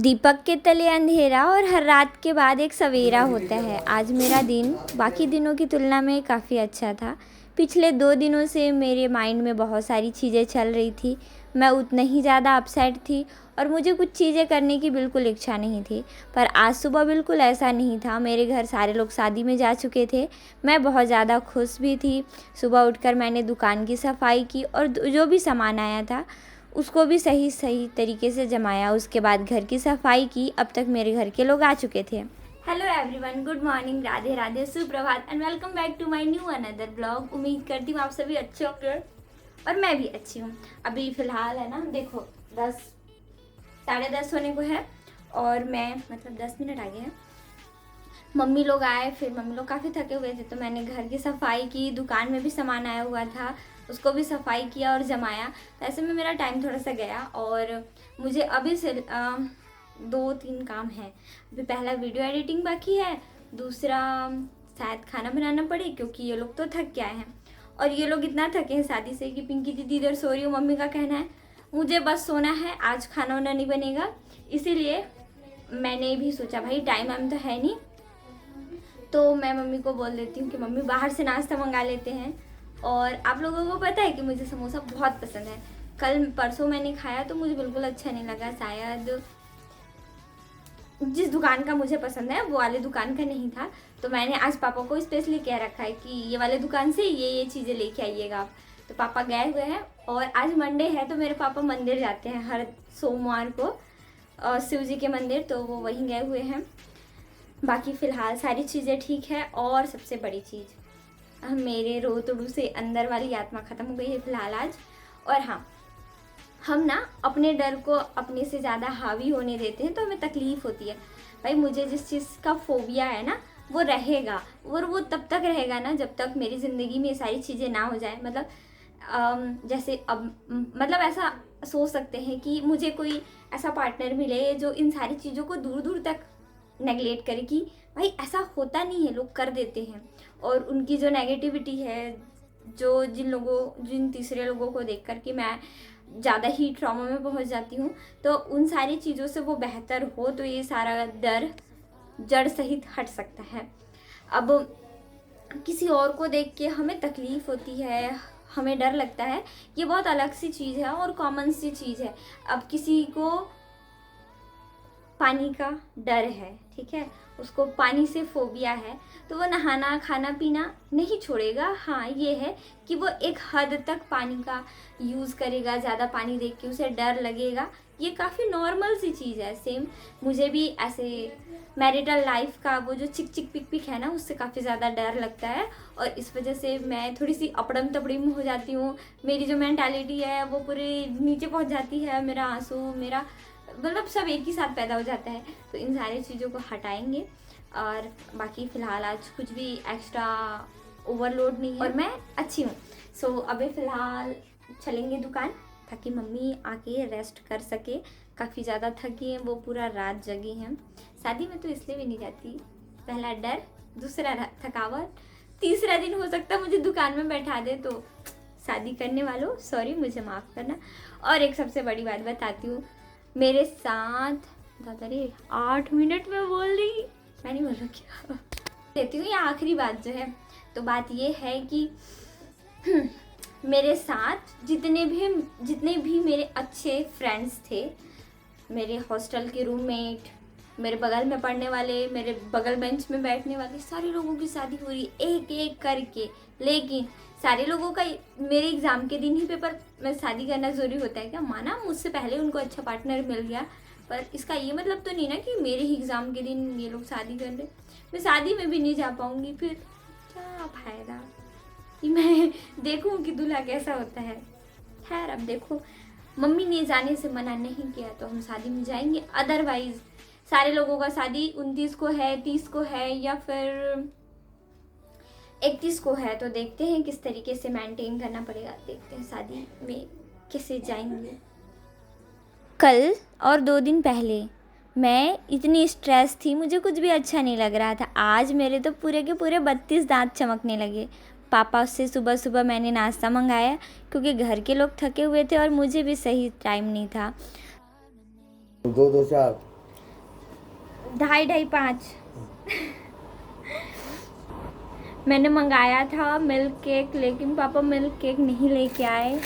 दीपक के तले अंधेरा और हर रात के बाद एक सवेरा होता है। आज मेरा दिन बाकी दिनों की तुलना में काफ़ी अच्छा था। पिछले 2 दिनों से मेरे माइंड में बहुत सारी चीज़ें चल रही थी। मैं उतना ही ज़्यादा अपसेट थी और मुझे कुछ चीज़ें करने की बिल्कुल इच्छा नहीं थी। पर आज सुबह बिल्कुल ऐसा नहीं था। मेरे घर सारे लोग शादी में जा चुके थे। मैं बहुत ज़्यादा खुश भी थी। सुबह उठकर मैंने दुकान की सफाई की और जो भी सामान आया था उसको भी सही तरीके से जमाया। उसके बाद घर की सफाई की। अब तक मेरे घर के लोग आ चुके थे। Hello everyone, good morning, Radhe Radhe, सुप्रभात and welcome back to my new another blog. उम्मीद करती हूँ आप सभी अच्छे होंगे और मैं भी अच्छी हूँ। अभी फ़िलहाल है ना, देखो 10 साढ़े 10 होने को है और मैं 10 मिनट आगे है। मम्मी लोग आए, फिर मम्मी लोग काफ़ी थके हुए थे तो मैंने घर की सफाई की। दुकान में भी सामान आया हुआ था, उसको भी सफाई किया और जमाया। तो ऐसे में मेरा टाइम थोड़ा सा गया और मुझे अभी से 2-3 काम हैं। अभी पहला वीडियो एडिटिंग बाकी है, दूसरा शायद खाना बनाना पड़े क्योंकि ये लोग तो थक के आए हैं और ये लोग इतना थके हैं शादी से कि पिंकी दीदी इधर सो रही हो। मम्मी का कहना है मुझे बस सोना है, आज खाना वाना नहीं बनेगा। इसीलिए मैंने भी सोचा भाई टाइम तो है नहीं, तो मैं मम्मी को बोल देती हूँ कि मम्मी बाहर से नाश्ता मंगा लेते हैं। और आप लोगों को पता है कि मुझे समोसा बहुत पसंद है। कल परसों मैंने खाया तो मुझे बिल्कुल अच्छा नहीं लगा। शायद जिस दुकान का मुझे पसंद है वो वाले दुकान का नहीं था। तो मैंने आज पापा को स्पेशली कह रखा है कि ये वाले दुकान से ये चीज़ें लेके आइएगा आप। तो पापा गए हुए हैं और आज मंडे है तो मेरे पापा मंदिर जाते हैं हर सोमवार को, शिव जी के मंदिर, तो वो वहीं गए हुए हैं। बाकी फ़िलहाल सारी चीज़ें ठीक है। और सबसे बड़ी चीज़, मेरे रोतड़ू से अंदर वाली आत्मा ख़त्म हो गई है फ़िलहाल आज। और हाँ, हम ना अपने डर को अपने से ज़्यादा हावी होने देते हैं तो हमें तकलीफ़ होती है। भाई मुझे जिस चीज़ का फ़ोबिया है ना वो रहेगा और वो तब तक रहेगा ना जब तक मेरी ज़िंदगी में ये सारी चीज़ें ना हो जाए। जैसे अब ऐसा सोच सकते हैं कि मुझे कोई ऐसा पार्टनर मिले जो इन सारी चीज़ों को दूर दूर तक नेगलेक्ट करे कि भाई ऐसा होता नहीं है, लोग कर देते हैं। और उनकी जो नेगेटिविटी है, जो जिन तीसरे लोगों को देख कर के मैं ज़्यादा ही ट्रॉमा में पहुंच जाती हूँ, तो उन सारी चीज़ों से वो बेहतर हो तो ये सारा डर जड़ सहित हट सकता है। अब किसी और को देख के हमें तकलीफ़ होती है, हमें डर लगता है, ये बहुत अलग सी चीज़ है और कॉमन सी चीज़ है। अब किसी को पानी का डर है, ठीक है, उसको पानी से फोबिया है, तो वो नहाना खाना पीना नहीं छोड़ेगा। हाँ ये है कि वो एक हद तक पानी का यूज़ करेगा, ज़्यादा पानी देख के उसे डर लगेगा। ये काफ़ी नॉर्मल सी चीज़ है। सेम मुझे भी ऐसे मैरिटल लाइफ का वो जो चिक चिक पिक पिक है ना, उससे काफ़ी ज़्यादा डर लगता है और इस वजह से मैं थोड़ी सी अपड़म तपड़िम हो जाती हूँ। मेरी जो मेंटालिटी है वो पूरी नीचे पहुँच जाती है। मेरा आंसू, मेरा सब एक ही साथ पैदा हो जाता है। तो इन सारी चीज़ों को हटाएंगे और बाकी फ़िलहाल आज कुछ भी एक्स्ट्रा ओवरलोड नहीं है और मैं अच्छी हूँ। सो अभी फ़िलहाल चलेंगे दुकान ताकि मम्मी आके रेस्ट कर सके। काफ़ी ज़्यादा थकी हैं वो, पूरा रात जगी हैं। शादी में तो इसलिए भी नहीं जाती, पहला डर, दूसरा थकावट, तीसरा दिन हो सकता है मुझे दुकान में बैठा दे। तो शादी करने वालों सॉरी, मुझे माफ़ करना। और एक सबसे बड़ी बात बताती हूँ, मेरे साथ 8 मिनट में बोल रही, मैं नहीं बोल रही क्या देती हूँ। ये आखिरी बात जो है, तो बात ये है कि मेरे साथ जितने भी मेरे अच्छे फ्रेंड्स थे, मेरे हॉस्टल के रूममेट, मेरे बगल में पढ़ने वाले, मेरे बगल बेंच में बैठने वाले, सारे लोगों की शादी हो रही एक एक करके। लेकिन सारे लोगों का मेरे एग्ज़ाम के दिन ही पेपर में शादी करना ज़रूरी होता है क्या? माना मुझसे पहले उनको अच्छा पार्टनर मिल गया, पर इसका ये मतलब तो नहीं ना कि मेरे ही एग्ज़ाम के दिन ये लोग शादी कर रहे। मैं शादी में भी नहीं जा पाऊँगी, फिर क्या फ़ायदा कि मैं देखूँ कि दूल्हा कैसा होता है। खैर अब देखो, मम्मी ने जाने से मना नहीं किया तो हम शादी में जाएंगे। अदरवाइज़ सारे लोगों का शादी 29 को है, 30 को है या फिर 31 को है, तो देखते हैं किस तरीके से मेंटेन करना पड़ेगा। देखते हैं शादी में कैसे जाएंगे। कल और 2 दिन पहले मैं इतनी स्ट्रेस थी, मुझे कुछ भी अच्छा नहीं लग रहा था। आज मेरे तो पूरे के पूरे 32 दांत चमकने लगे। पापा से सुबह सुबह मैंने नाश्ता मंगाया क्योंकि घर के लोग थके हुए थे और मुझे भी सही टाइम नहीं था। 2 2 4 ढाई 5। मैंने मंगाया था मिल्क केक, लेकिन पापा मिल्क केक नहीं लेके आए।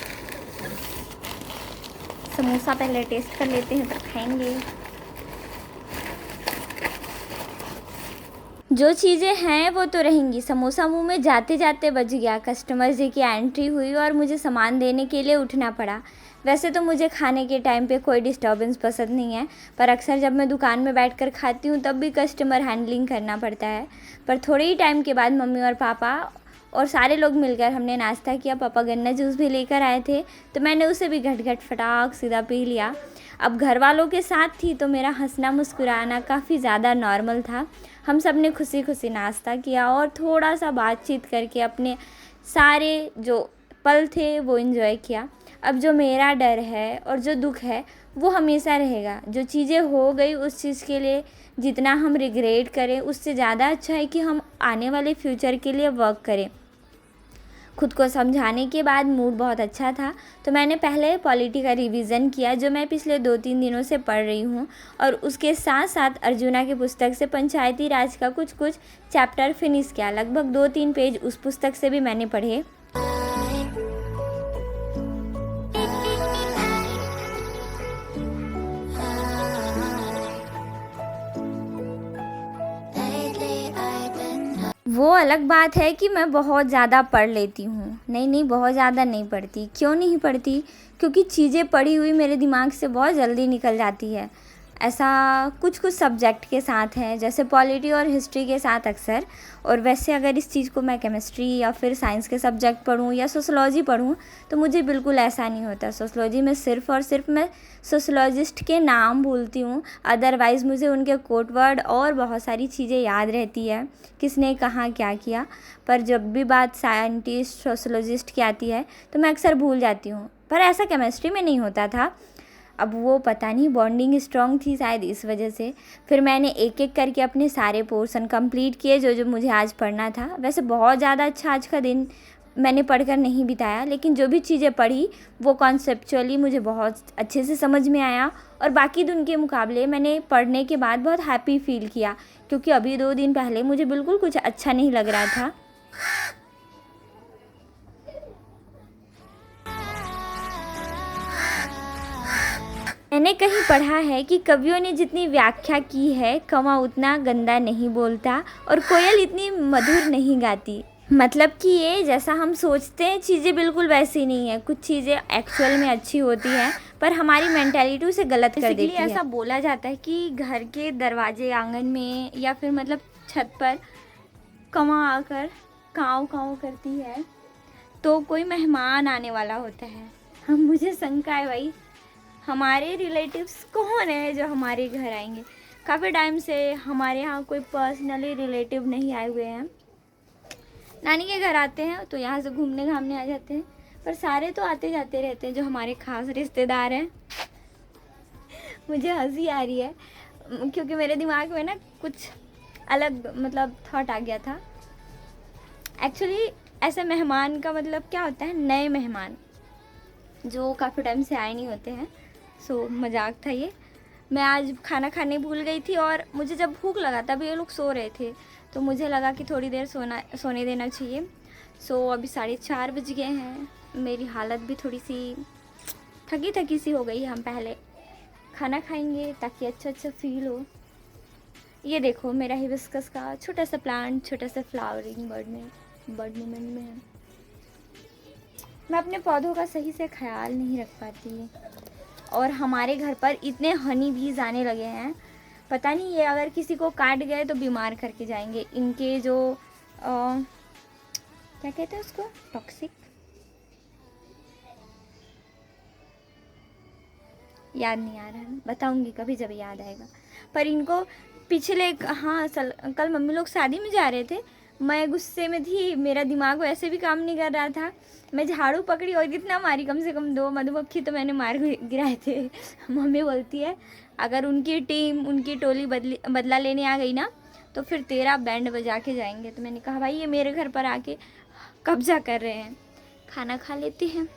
समोसा पहले टेस्ट कर लेते हैं, फिर खाएंगे। जो चीज़ें हैं वो तो रहेंगी। समोसा मुंह में जाते जाते बज गया। कस्टमर जी की एंट्री हुई और मुझे सामान देने के लिए उठना पड़ा। वैसे तो मुझे खाने के टाइम पे कोई डिस्टर्बेंस पसंद नहीं है, पर अक्सर जब मैं दुकान में बैठकर खाती हूँ तब भी कस्टमर हैंडलिंग करना पड़ता है। पर थोड़े ही टाइम के बाद मम्मी और पापा और सारे लोग मिलकर हमने नाश्ता किया। पापा गन्ना जूस भी लेकर आए थे, तो मैंने उसे भी घट घट फटाक सीधा पी लिया। अब घर वालों के साथ थी तो मेरा हंसना मुस्कुराना काफ़ी ज़्यादा नॉर्मल था। हम सब ने खुशी खुशी नाश्ता किया और थोड़ा सा बातचीत करके अपने सारे जो पल थे वो एंजॉय किया। अब जो मेरा डर है और जो दुख है वो हमेशा रहेगा। जो चीज़ें हो गई उस चीज़ के लिए जितना हम रिग्रेट करें, उससे ज़्यादा अच्छा है कि हम आने वाले फ्यूचर के लिए वर्क करें। खुद को समझाने के बाद मूड बहुत अच्छा था, तो मैंने पहले पॉलिटी का रिवीज़न किया जो मैं पिछले 2-3 दिनों से पढ़ रही हूँ, और उसके साथ साथ अर्जुना की पुस्तक से पंचायती राज का कुछ चैप्टर फिनिश किया। लगभग 2-3 पेज उस पुस्तक से भी मैंने पढ़े। वो अलग बात है कि मैं बहुत ज़्यादा पढ़ लेती हूँ। नहीं, बहुत ज़्यादा नहीं पढ़ती। क्यों नहीं पढ़ती? क्योंकि चीज़ें पढ़ी हुई मेरे दिमाग से बहुत जल्दी निकल जाती है। ऐसा कुछ सब्जेक्ट के साथ है, जैसे पॉलिटी और हिस्ट्री के साथ अक्सर। और वैसे अगर इस चीज़ को मैं केमिस्ट्री या फिर साइंस के सब्जेक्ट पढूँ या सोशलॉजी पढूँ तो मुझे बिल्कुल ऐसा नहीं होता। सोशलॉजी में सिर्फ़ और सिर्फ मैं सोशलॉजिस्ट के नाम भूलती हूँ, अदरवाइज़ मुझे उनके कोट वर्ड और बहुत सारी चीज़ें याद रहती है, किसने कहाँ क्या किया। पर जब भी बात साइंटिस्ट सोशलॉजिस्ट की आती है तो मैं अक्सर भूल जाती हूँ। पर ऐसा केमिस्ट्री में नहीं होता था। अब वो पता नहीं बॉन्डिंग स्ट्रॉन्ग थी शायद इस वजह से। फिर मैंने एक एक करके अपने सारे पोर्शन कंप्लीट किए जो मुझे आज पढ़ना था। वैसे बहुत ज़्यादा अच्छा आज का दिन मैंने पढ़कर नहीं बिताया, लेकिन जो भी चीज़ें पढ़ी वो कॉन्सेप्चुअली मुझे बहुत अच्छे से समझ में आया। और बाकी दिन के मुकाबले मैंने पढ़ने के बाद बहुत हैप्पी फील किया, क्योंकि अभी 2 दिन पहले मुझे बिल्कुल कुछ अच्छा नहीं लग रहा था। मैंने कहीं पढ़ा है कि कवियों ने जितनी व्याख्या की है, कौवा उतना गंदा नहीं बोलता और कोयल इतनी मधुर नहीं गाती। मतलब कि ये जैसा हम सोचते हैं चीज़ें बिल्कुल वैसी नहीं है। कुछ चीज़ें एक्चुअल में अच्छी होती हैं, पर हमारी मेंटालिटी उसे गलत कर देती है। ऐसा बोला जाता है कि घर के दरवाजे, आंगन में या फिर मतलब छत पर कौवा आकर काँव काँव करती है तो कोई मेहमान आने वाला होता है। हम मुझे शंका है भाई, हमारे रिलेटिव्स कौन है जो हमारे घर आएंगे? काफ़ी टाइम से हमारे यहाँ कोई पर्सनली रिलेटिव नहीं आए हुए हैं। नानी के घर आते हैं तो यहाँ से घूमने घामने आ जाते हैं, पर सारे तो आते जाते रहते हैं जो हमारे खास रिश्तेदार हैं। मुझे हंसी आ रही है क्योंकि मेरे दिमाग में ना कुछ अलग मतलब थॉट आ गया था। एक्चुअली ऐसे मेहमान का मतलब क्या होता है? नए मेहमान जो काफ़ी टाइम से आए नहीं होते हैं। सो मजाक था ये। मैं आज खाना खाने भूल गई थी और मुझे जब भूख लगा तब ये लोग सो रहे थे, तो मुझे लगा कि थोड़ी देर सोने देना चाहिए। सो अभी 4:30 बज गए हैं। मेरी हालत भी थोड़ी सी थकी सी हो गई। हम पहले खाना खाएंगे ताकि अच्छा फील हो। ये देखो मेरा हिबिस्कस का छोटा सा प्लांट, छोटा सा फ्लावरिंग बर्ड मूवमेंट में है। मैं अपने पौधों का सही से ख्याल नहीं रख पाती। और हमारे घर पर इतने हनी बीज आने लगे हैं, पता नहीं ये अगर किसी को काट गए तो बीमार करके जाएंगे। इनके जो क्या कहते हैं उसको, टॉक्सिक, याद नहीं आ रहा है, बताऊंगी कभी जब याद आएगा। पर इनको पिछले कल मम्मी लोग शादी में जा रहे थे, मैं गुस्से में थी, मेरा दिमाग वैसे भी काम नहीं कर रहा था। मैं झाड़ू पकड़ी और इतना मारी, कम से कम 2 मधुमक्खी तो मैंने मार गिराए थे। मम्मी बोलती है अगर उनकी टीम, उनकी टोली बदला लेने आ गई ना तो फिर तेरा बैंड बजा के जाएंगे। तो मैंने कहा भाई ये मेरे घर पर आके कब्जा कर रहे हैं, खाना खा लेते हैं।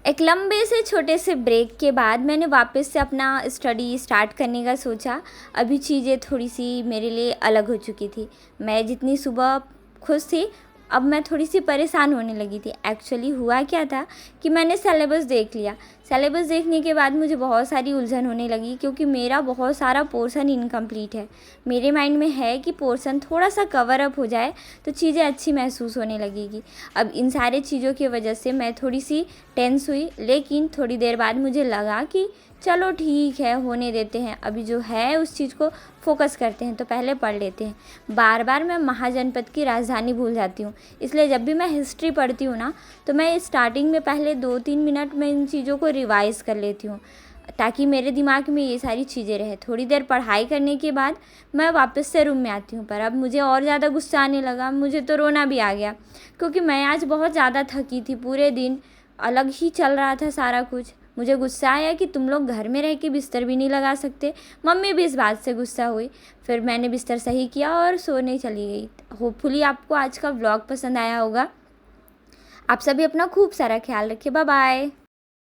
एक लंबे से छोटे से ब्रेक के बाद मैंने वापस से अपना स्टडी स्टार्ट करने का सोचा। अभी चीज़ें थोड़ी सी मेरे लिए अलग हो चुकी थी। मैं जितनी सुबह खुश थी, अब मैं थोड़ी सी परेशान होने लगी थी। एक्चुअली हुआ क्या था कि मैंने सिलेबस देख लिया। सिलेबस देखने के बाद मुझे बहुत सारी उलझन होने लगी, क्योंकि मेरा बहुत सारा पोर्शन इनकम्प्लीट है। मेरे माइंड में है कि पोर्शन थोड़ा सा कवर अप हो जाए तो चीज़ें अच्छी महसूस होने लगेगी। अब इन सारे चीज़ों की वजह से मैं थोड़ी सी टेंस हुई, लेकिन थोड़ी देर बाद मुझे लगा कि चलो ठीक है, होने देते हैं, अभी जो है उस चीज़ को फोकस करते हैं, तो पहले पढ़ लेते हैं। बार बार मैं महाजनपद की राजधानी भूल जाती हूँ, इसलिए जब भी मैं हिस्ट्री पढ़ती हूँ ना, तो मैं स्टार्टिंग में पहले 2-3 मिनट में इन चीज़ों को रिवाइज़ कर लेती हूँ, ताकि मेरे दिमाग में ये सारी चीज़ें रहे। थोड़ी देर पढ़ाई करने के बाद मैं वापस से रूम में आती हूँ, पर अब मुझे और ज़्यादा गुस्सा आने लगा। मुझे तो रोना भी आ गया, क्योंकि मैं आज बहुत ज़्यादा थकी थी। पूरे दिन अलग ही चल रहा था सारा कुछ। मुझे गुस्सा आया कि तुम लोग घर में रह के बिस्तर भी नहीं लगा सकते। मम्मी भी इस बात से गुस्सा हुई। फिर मैंने बिस्तर सही किया और सोने चली गई। होपफुली आपको आज का व्लॉग पसंद आया होगा। आप सभी अपना खूब सारा ख्याल रखिए। Bye bye.